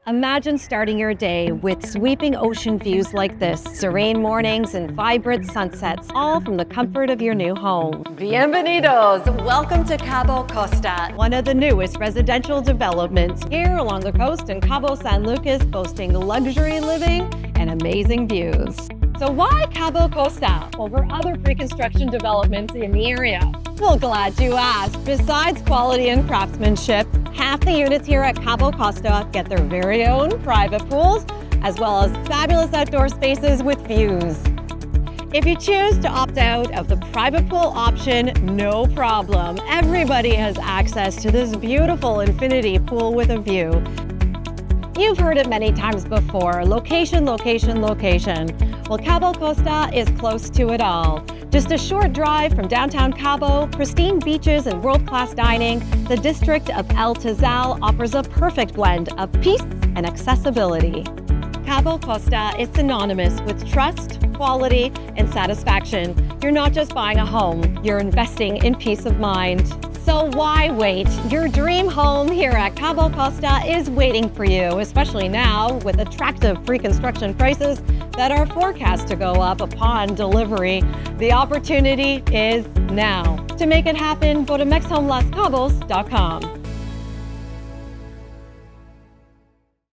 Imagine starting your day with sweeping ocean views like this, serene mornings and vibrant sunsets, all from the comfort of your new home. Bienvenidos! Welcome to Cabo Costa, one of the newest residential developments here along the coast in Cabo San Lucas, boasting luxury living and amazing views. So why Cabo Costa over other pre-construction developments in the area? Well, glad you asked. Besides quality and craftsmanship, half the units here at Cabo Costa get their very own private pools, as well as fabulous outdoor spaces with views. If you choose to opt out of the private pool option, no problem. Everybody has access to this beautiful infinity pool with a view. You've heard it many times before, location, location, location. Well, Cabo Costa is close to it all. Just a short drive from downtown Cabo, pristine beaches and world-class dining, the district of El Tezal offers a perfect blend of peace and accessibility. Cabo Costa is synonymous with trust, quality, and satisfaction. You're not just buying a home, you're investing in peace of mind. So why wait? Your dream home here at Cabo Costa is waiting for you, especially now with attractive pre-construction prices that are forecast to go up upon delivery. The opportunity is now. To make it happen, go to mexhomelascabos.com.